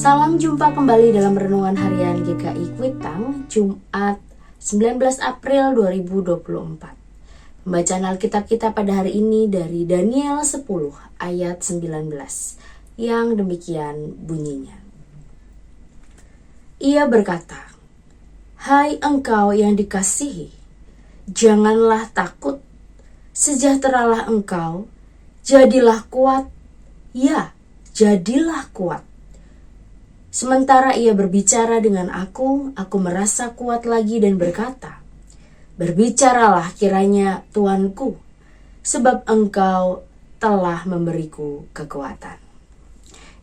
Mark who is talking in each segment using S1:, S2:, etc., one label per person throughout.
S1: Salam jumpa kembali dalam Renungan Harian GKI Kuitang, Jumat 19 April 2024. Pembacaan Alkitab kita pada hari ini dari Daniel 10 ayat 19, yang demikian bunyinya. Ia berkata, "Hai engkau yang dikasihi, janganlah takut, sejahteralah engkau, jadilah kuat, ya, jadilah kuat." Sementara ia berbicara dengan aku merasa kuat lagi dan berkata, "Berbicaralah kiranya Tuanku, sebab engkau telah memberiku kekuatan."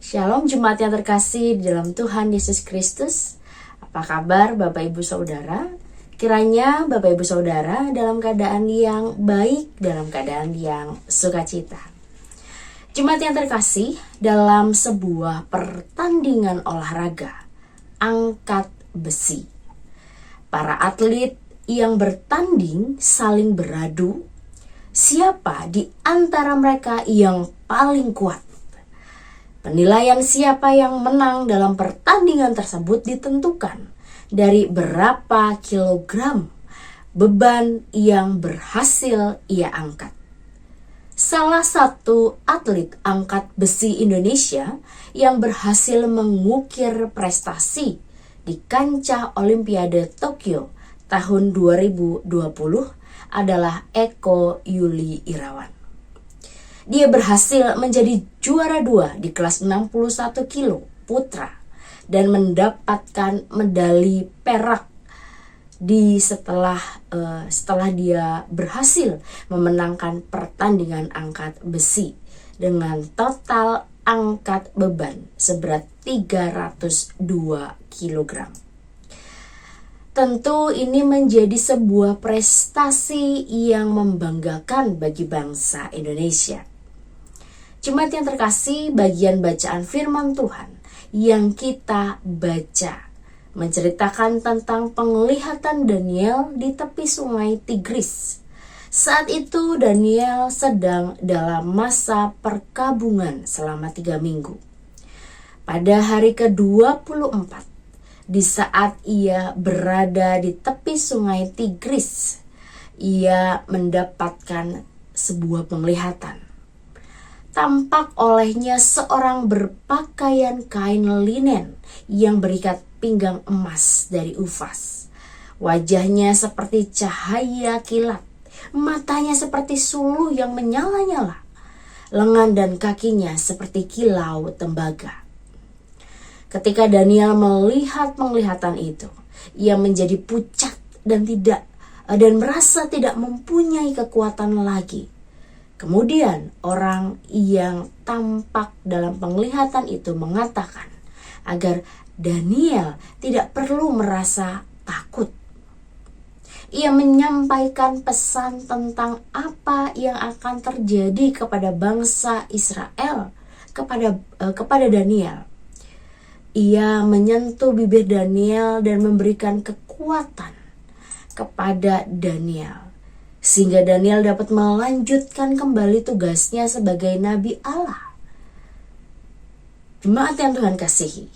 S1: Shalom jemaat yang terkasih di dalam Tuhan Yesus Kristus. Apa kabar Bapak Ibu Saudara? Kiranya Bapak Ibu Saudara dalam keadaan yang baik, dalam keadaan yang sukacita. Jemaat yang terkasih, dalam sebuah pertandingan olahraga angkat besi, para atlet yang bertanding saling beradu siapa di antara mereka yang paling kuat. Penilaian siapa yang menang dalam pertandingan tersebut ditentukan dari berapa kilogram beban yang berhasil ia angkat. Salah satu atlet angkat besi Indonesia yang berhasil mengukir prestasi di kancah Olimpiade Tokyo tahun 2020 adalah Eko Yuli Irawan. Dia berhasil menjadi juara 2 di kelas 61 kilo putra dan mendapatkan medali perak setelah dia berhasil memenangkan pertandingan angkat besi dengan total angkat beban seberat 302 kg. Tentu ini menjadi sebuah prestasi yang membanggakan bagi bangsa Indonesia. Jemaat yang terkasih, bagian bacaan firman Tuhan yang kita baca menceritakan tentang penglihatan Daniel di tepi sungai Tigris. Saat itu Daniel sedang dalam masa perkabungan selama 3 minggu. Pada hari ke-24, di saat ia berada di tepi sungai Tigris, ia mendapatkan sebuah penglihatan. Tampak olehnya seorang berpakaian kain linen yang berikat pinggang emas dari Ufaz. Wajahnya seperti cahaya kilat, matanya seperti suluh yang menyala-nyala, lengan dan kakinya seperti kilau tembaga. Ketika Daniel melihat penglihatan itu, ia menjadi pucat dan merasa tidak mempunyai kekuatan lagi. Kemudian orang yang tampak dalam penglihatan itu mengatakan agar Daniel tidak perlu merasa takut. Ia menyampaikan pesan tentang apa yang akan terjadi kepada bangsa Israel kepada Daniel. Ia menyentuh bibir Daniel dan memberikan kekuatan kepada Daniel, sehingga Daniel dapat melanjutkan kembali tugasnya sebagai Nabi Allah. Jemaat yang Tuhan kasihi,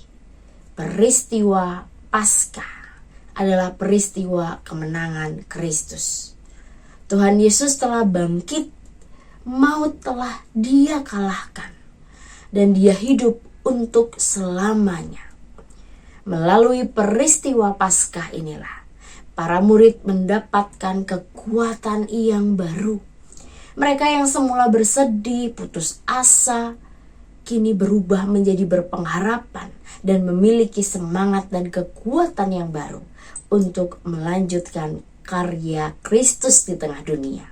S1: peristiwa Paskah adalah peristiwa kemenangan Kristus. Tuhan Yesus telah bangkit, maut telah Dia kalahkan, dan Dia hidup untuk selamanya. Melalui peristiwa Paskah inilah para murid mendapatkan kekuatan yang baru. Mereka yang semula bersedih, putus asa, kini berubah menjadi berpengharapan dan memiliki semangat dan kekuatan yang baru untuk melanjutkan karya Kristus di tengah dunia.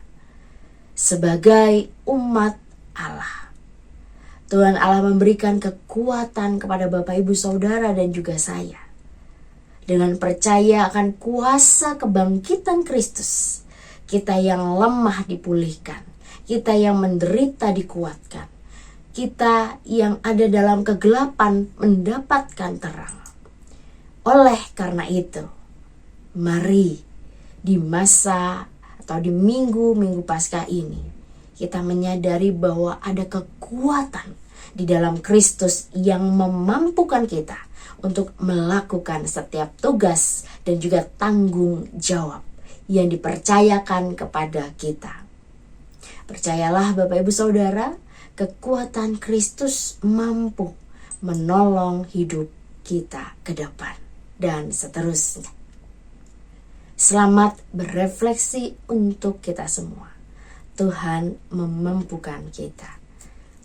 S1: Sebagai umat Allah, Tuhan Allah memberikan kekuatan kepada Bapak Ibu Saudara dan juga saya. Dengan percaya akan kuasa kebangkitan Kristus, kita yang lemah dipulihkan, kita yang menderita dikuatkan, kita yang ada dalam kegelapan mendapatkan terang. Oleh karena itu, mari di masa atau di minggu-minggu Paskah ini, kita menyadari bahwa ada kekuatan di dalam Kristus yang memampukan kita untuk melakukan setiap tugas dan juga tanggung jawab yang dipercayakan kepada kita. Percayalah Bapak Ibu Saudara, kekuatan Kristus mampu menolong hidup kita ke depan dan seterusnya. Selamat berefleksi untuk kita semua. Tuhan memampukan kita.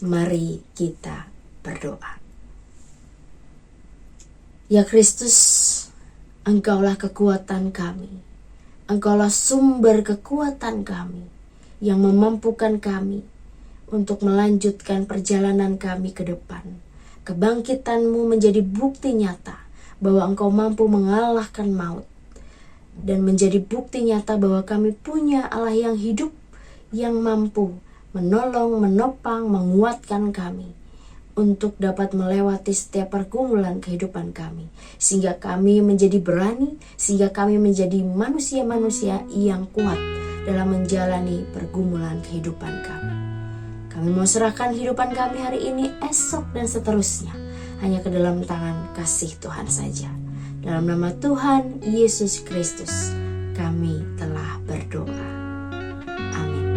S1: Mari kita berdoa. Ya Kristus, Engkaulah kekuatan kami. Engkaulah sumber kekuatan kami yang memampukan kami untuk melanjutkan perjalanan kami ke depan. Kebangkitan-Mu menjadi bukti nyata bahwa Engkau mampu mengalahkan maut, dan menjadi bukti nyata bahwa kami punya Allah yang hidup, yang mampu menolong, menopang, menguatkan kami untuk dapat melewati setiap pergumulan kehidupan kami, sehingga kami menjadi berani, sehingga kami menjadi manusia-manusia yang kuat dalam menjalani pergumulan kehidupan kami. Kami mau serahkan kehidupan kami hari ini, esok, dan seterusnya hanya ke dalam tangan kasih Tuhan saja. Dalam nama Tuhan Yesus Kristus kami telah berdoa. Amin.